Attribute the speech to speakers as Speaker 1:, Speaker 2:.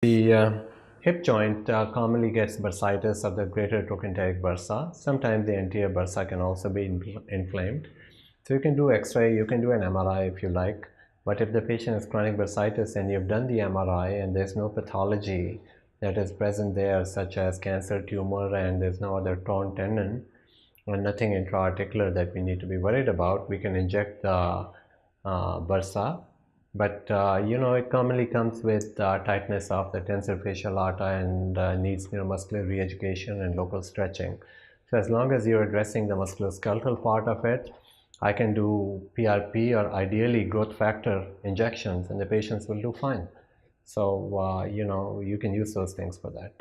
Speaker 1: The hip joint commonly gets bursitis of the greater trochanteric bursa. Sometimes the anterior bursa can also be inflamed. So you can do X-ray, you can do an MRI if you like. But if the patient has chronic bursitis and you've done the MRI and there's no pathology that is present there, such as cancer tumor, and there's no other torn tendon or nothing intra-articular that we need to be worried about, we can inject the bursa. But it commonly comes with tightness of the tensor fascial aorta and needs neuromuscular re-education and local stretching. So as long as you're addressing the musculoskeletal part of it, I can do PRP or ideally growth factor injections, and the patients will do fine. So you can use those things for that.